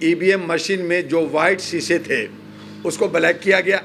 EVM machine में जो white शीशे थे उसको ब्लैक किया गया।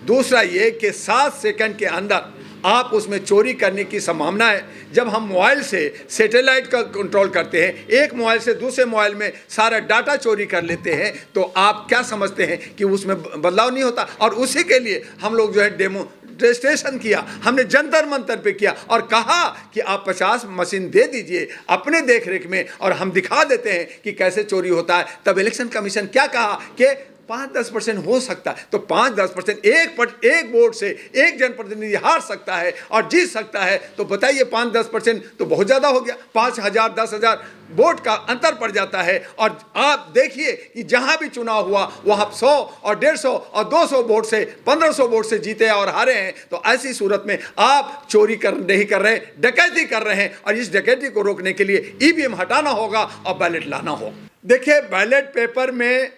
दूसरा ये कि 7 सेकंड के अंदर आप उसमें चोरी करने की संभावना है। जब हम मोबाइल से सैटेलाइट का कंट्रोल करते हैं, एक मोबाइल से दूसरे मोबाइल में सारा डाटा चोरी कर लेते हैं, तो आप क्या समझते हैं कि उसमें बदलाव नहीं होता। और उसी के लिए हम लोग जो है डेमोन्स्ट्रेशन किया, हमने जंतर मंतर पे किया और कहा कि आप 50 मशीन दे दीजिए अपने देखरेख में और हम दिखा देते हैं कि कैसे चोरी होता है। तब इलेक्शन कमीशन क्या कहा कि 5-10% हो सकता है। तो 5-10% एक वोट से एक जनप्रतिनिधि हार सकता है और जीत सकता है। तो बताइए 5-10% तो बहुत ज़्यादा हो गया। 5,000 10,000 वोट का अंतर पड़ जाता है। और आप देखिए कि जहां भी चुनाव हुआ वहां 100 और 150 और 200 वोट से 1500 वोट से जीते और हारे हैं। तो ऐसी सूरत में आप चोरी नहीं कर रहे, डकैती कर रहे हैं और इस डकैती को रोकने के लिए ईवीएम हटाना होगा और बैलेट लाना होगा। देखिए, बैलेट पेपर में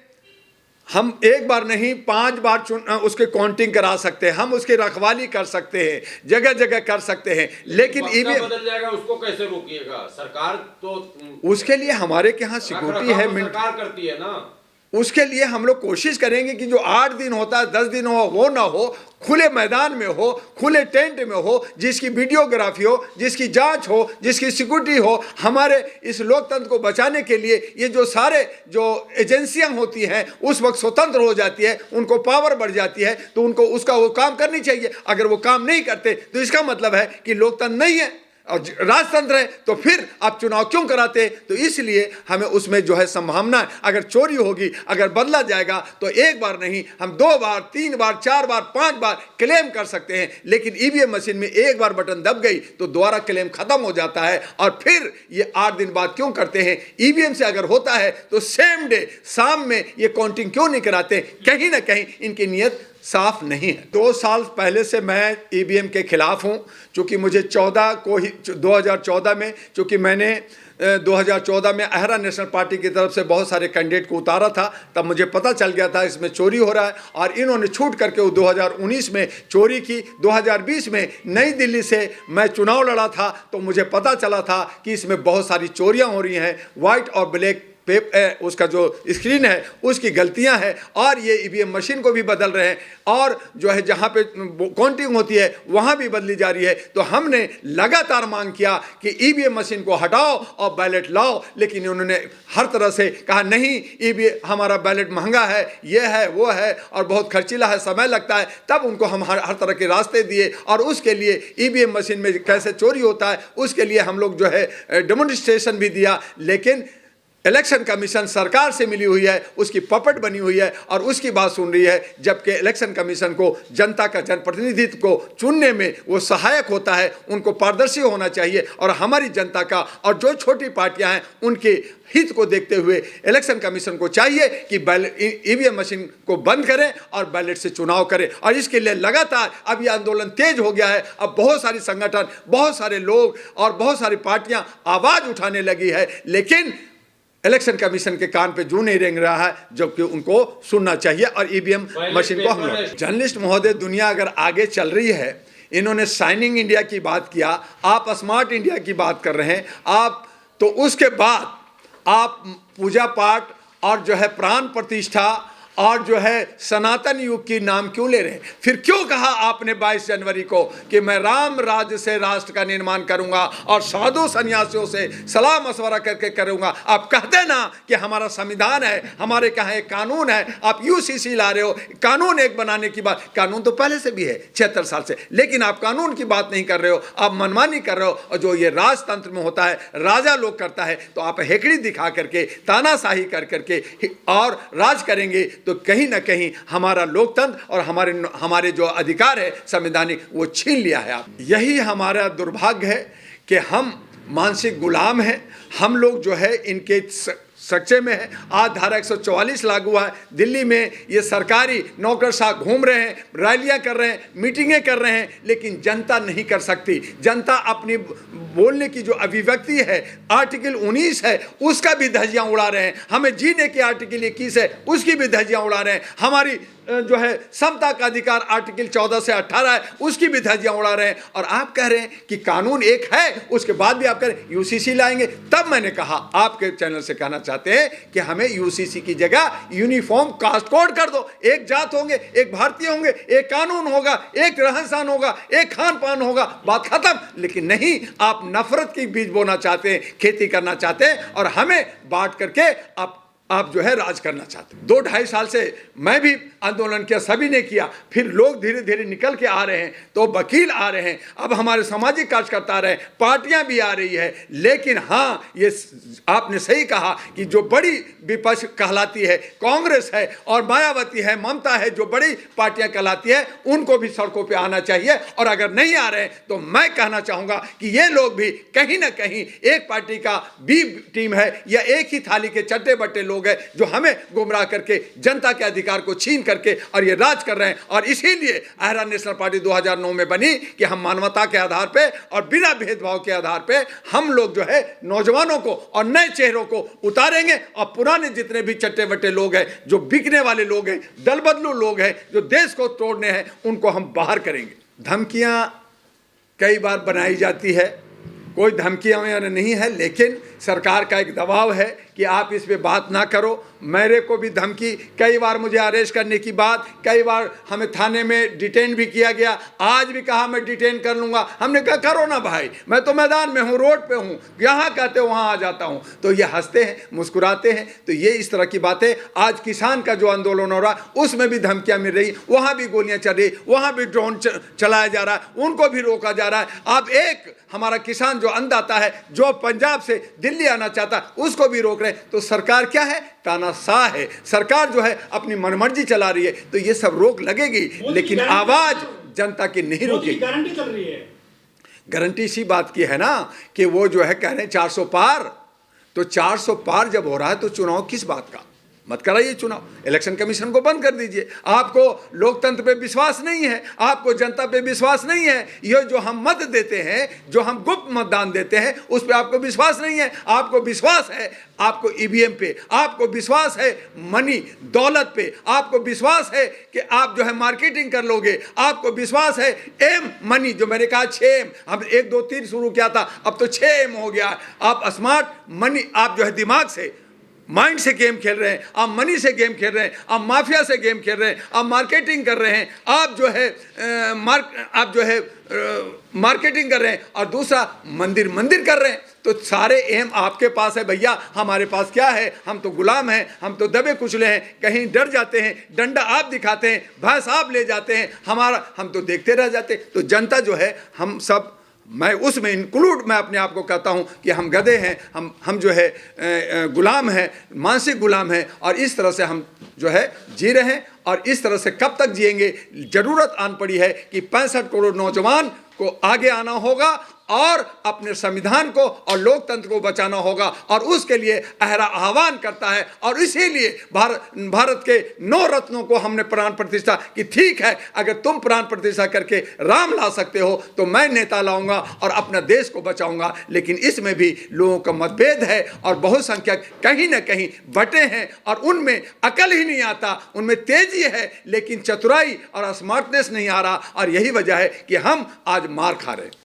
हम एक बार नहीं 5 बार उसके काउंटिंग करा सकते हैं, हम उसकी रखवाली कर सकते हैं, जगह जगह कर सकते हैं, लेकिन ईवीएम बदल जाएगा, उसको कैसे रोकिएगा? सरकार तो उसके लिए हमारे के यहाँ सिक्योरिटी है, सरकार करती है ना। उसके लिए हम लोग कोशिश करेंगे कि जो 8 दिन होता है 10 दिन हो वो ना हो, खुले मैदान में हो, खुले टेंट में हो, जिसकी वीडियोग्राफी हो, जिसकी जांच हो, जिसकी सिक्योरिटी हो। हमारे इस लोकतंत्र को बचाने के लिए ये जो सारे जो एजेंसियां होती हैं उस वक्त स्वतंत्र हो जाती है, उनको पावर बढ़ जाती है, तो उनको उसका वो काम करनी चाहिए। अगर वो काम नहीं करते तो इसका मतलब है कि लोकतंत्र नहीं है और राजतंत्र है। तो फिर आप चुनाव क्यों कराते? तो इसलिए हमें उसमें जो है संभावना, अगर चोरी होगी, अगर बदला जाएगा तो एक बार नहीं, हम 2 बार 3 बार 4 बार 5 बार क्लेम कर सकते हैं। लेकिन ईवीएम मशीन में एक बार बटन दब गई तो दोबारा क्लेम खत्म हो जाता है। और फिर ये 8 दिन बाद क्यों करते हैं? ईवीएम से अगर होता है तो सेम डे शाम में ये काउंटिंग क्यों नहीं कराते? कहीं ना कहीं इनकी नीयत साफ नहीं है। 2 साल पहले से मैं ईवीएम के खिलाफ हूं, चूंकि मुझे 2014 में, चूंकि मैंने 2014 में अहरा नेशनल पार्टी की तरफ से बहुत सारे कैंडिडेट को उतारा था, तब मुझे पता चल गया था इसमें चोरी हो रहा है और इन्होंने छूट करके 2019 में चोरी की। 2020 में नई दिल्ली से मैं चुनाव लड़ा था तो मुझे पता चला था कि इसमें बहुत सारी चोरियां हो रही हैं। वाइट और ब्लैक उसका जो स्क्रीन है उसकी गलतियां हैं और ये ईवीएम मशीन को भी बदल रहे हैं और जो है जहां पे काउंटिंग होती है वहां भी बदली जा रही है। तो हमने लगातार मांग किया कि ईवीएम मशीन को हटाओ और बैलेट लाओ, लेकिन उन्होंने हर तरह से कहा नहीं, ईवीएम हमारा बैलेट महंगा है, ये है वो है और बहुत खर्चीला है, समय लगता है। तब उनको हम हर तरह के रास्ते दिए और उसके लिए ईवीएम मशीन में कैसे चोरी होता है उसके लिए हम लोग जो है डेमोन्स्ट्रेशन भी दिया। लेकिन इलेक्शन कमीशन सरकार से मिली हुई है, उसकी पपट बनी हुई है और उसकी बात सुन रही है, जबकि इलेक्शन कमीशन को जनता का जनप्रतिनिधित्व को चुनने में वो सहायक होता है। उनको पारदर्शी होना चाहिए और हमारी जनता का और जो छोटी पार्टियां हैं उनके हित को देखते हुए इलेक्शन कमीशन को चाहिए कि ईवीएम मशीन को बंद करें और बैलेट से चुनाव करें। और इसके लिए लगातार अब यह आंदोलन तेज हो गया है। अब बहुत सारी संगठन, बहुत सारे लोग और बहुत सारी पार्टियां आवाज उठाने लगी है, लेकिन इलेक्शन कमीशन के कान पे जू नहीं रेंग रहा है, जबकि उनको सुनना चाहिए। और ईवीएम मशीन को हम लोग जर्नलिस्ट महोदय, दुनिया अगर आगे चल रही है, इन्होंने शाइनिंग इंडिया की बात किया, आप स्मार्ट इंडिया की बात कर रहे हैं आप, तो उसके बाद आप पूजा पाठ और जो है प्राण प्रतिष्ठा और जो है सनातन युग की नाम क्यों ले रहे हैं? फिर क्यों कहा आपने 22 जनवरी को कि मैं राम राज्य से राष्ट्र का निर्माण करूंगा और साधु सन्यासियों से सलाह मशवरा करके करूंगा? आप कहते ना कि हमारा संविधान है, हमारे कहाँ एक कानून है, आप यूसीसी ला रहे हो। कानून एक बनाने की बात, कानून तो पहले से भी है 76 साल से, लेकिन आप कानून की बात नहीं कर रहे हो, आप मनमानी कर रहे हो। और जो ये राजतंत्र में होता है, राजा लोग करता है, तो आप हेकड़ी दिखा करके तानाशाही कर करके और राज करेंगे तो कहीं ना कहीं हमारा लोकतंत्र और हमारे जो अधिकार है संवैधानिक, वो छीन लिया है आप। यही हमारा दुर्भाग्य है कि हम मानसिक गुलाम हैं। हम लोग जो है इनके सच्चे में है। आज धारा 144 लागू है। दिल्ली में ये सरकारी नौकरशाह घूम रहे हैं, रैलियां कर रहे हैं, मीटिंगें कर रहे हैं, लेकिन जनता नहीं कर सकती। जनता अपनी बोलने की जो अभिव्यक्ति है, आर्टिकल 19 है, उसका भी धज्जियां उड़ा रहे हैं। हमें जीने के आर्टिकल 21 है, उसकी भी धज्जियां उड़ा रहे हैं। हमारी जो है समता का अधिकार आर्टिकल 14 से 18 है, उसकी भी धज्जियां उड़ा रहे हैं। और आप कह रहे हैं कि कानून एक है, उसके बाद भी आप कह रहे हैं यूसीसी लाएंगे। तब मैंने कहा, आपके चैनल से कहना चाहता चाहते हैं कि हमें यूसीसी की जगह यूनिफॉर्म कास्ट कोड कर दो, एक जात होंगे, एक भारतीय होंगे, एक कानून होगा, एक रहन सहन होगा, एक खान पान होगा, बात खत्म। लेकिन नहीं, आप नफरत की बीज बोना चाहते हैं, खेती करना चाहते हैं और हमें बांट करके आप जो है राज करना चाहते हैं। 2-2.5 साल से मैं भी आंदोलन किया, सभी ने किया, फिर लोग धीरे धीरे निकल के आ रहे हैं, तो वकील आ रहे हैं, अब हमारे सामाजिक कार्यकर्ता आ रहे हैं, पार्टियां भी आ रही है। लेकिन हाँ, ये आपने सही कहा कि जो बड़ी विपक्ष कहलाती है कांग्रेस है और मायावती है, ममता है, जो बड़ी पार्टियां कहलाती है, उनको भी सड़कों पर आना चाहिए। और अगर नहीं आ रहे तो मैं कहना चाहूंगा कि ये लोग भी कहीं ना कहीं एक पार्टी का बी टीम है या एक ही थाली के चट्टे बट्टे लोग है जो हमें गुमराह करके जनता के अधिकार को छीन करके और ये राज कर रहे हैं। और इसीलिए अहरा नेशनल पार्टी 2009 में बनी कि हम मानवता के आधार पे और बिना भेदभाव के आधार पे हम लोग जो है नौजवानों को और नए चेहरों को उतारेंगे और पुराने जितने भी चट्टे बट्टे लोग हैं, जो बिकने वाले लोग हैं, दल बदलू लोग हैं, जो देश को तोड़ने हैं, उनको हम बाहर करेंगे। धमकियां कई बार बनाई जाती है, कोई धमकियां नहीं है, लेकिन सरकार का एक दबाव है कि आप इस पे बात ना करो। मेरे को भी धमकी, कई बार मुझे अरेस्ट करने की बात, कई बार हमें थाने में डिटेन भी किया गया, आज भी कहा मैं डिटेन कर लूँगा। हमने कहा करो ना भाई, मैं तो मैदान में हूँ, रोड पे हूँ, यहाँ कहते हो वहाँ आ जाता हूँ। तो ये हंसते हैं, मुस्कुराते हैं। तो ये इस तरह की बातें, आज किसान का जो आंदोलन हो रहा उसमें भी धमकियाँ मिल रही, वहाँ भी गोलियाँ चल रही, वहाँ भी ड्रोन चलाया जा रहा है, उनको भी रोका जा रहा है। अब एक हमारा किसान जो अन्नदाता है, जो पंजाब से दिल्ली आना चाहता, उसको भी रोक रहे हैं। तो सरकार क्या है? तानाशाह है। सरकार जो है अपनी मनमर्जी चला रही है। तो ये सब रोक लगेगी, लेकिन आवाज जनता की नहीं रुकेगी। गारंटी चल रही है, गारंटी इसी बात की है ना कि वो जो है कह रहे हैं 400 पार। तो 400 पार जब हो रहा है तो चुनाव किस बात का? मत कराइए चुनाव, इलेक्शन कमीशन को बंद कर दीजिए। आपको लोकतंत्र पे विश्वास नहीं है, आपको जनता पे विश्वास नहीं है। ये जो हम मत देते हैं, जो हम गुप्त मतदान देते हैं, उस पे आपको विश्वास नहीं है। आपको विश्वास है आपको ईवीएम पे, आपको विश्वास है मनी दौलत पे, आपको विश्वास है कि आप जो है मार्केटिंग कर लोगे, आपको विश्वास है एम मनी, जो मैंने कहा 6 एम, हम 1 2 3 शुरू किया था, अब तो 6 एम हो गया। आप स्मार्ट मनी, आप जो है दिमाग से, माइंड से गेम खेल रहे हैं, आप मनी से गेम खेल रहे हैं, आप माफिया से गेम खेल रहे हैं, आप मार्केटिंग कर रहे हैं, आप जो है मार्केटिंग कर रहे हैं, और दूसरा मंदिर कर रहे हैं। तो सारे एम आपके पास है भैया, हमारे पास क्या है? हम तो गुलाम हैं, हम तो दबे कुचले हैं, कहीं डर जाते हैं, डंडा आप दिखाते हैं, भैंस आप ले जाते हैं, हम तो देखते रह जाते। तो जनता जो है, हम सब, मैं उसमें इंक्लूड, मैं अपने आप को कहता हूं कि हम गधे हैं, हम जो है गुलाम हैं, मानसिक गुलाम हैं। और इस तरह से हम जो है जी रहे हैं, और इस तरह से कब तक जिएंगे? जरूरत आन पड़ी है कि 65 करोड़ नौजवान को आगे आना होगा और अपने संविधान को और लोकतंत्र को बचाना होगा। और उसके लिए अहरा आह्वान करता है, और इसीलिए भारत के 9 रत्नों को हमने प्राण प्रतिष्ठा की। ठीक है, अगर तुम प्राण प्रतिष्ठा करके राम ला सकते हो तो मैं नेता लाऊंगा और अपना देश को बचाऊंगा। लेकिन इसमें भी लोगों का मतभेद है, और बहुसंख्यक कहीं ना कहीं बटे हैं, और उनमें अकल ही नहीं आता, उनमें तेजी है लेकिन चतुराई और स्मार्टनेस नहीं आ रहा। और यही वजह है कि हम आज मार खा रहे हैं।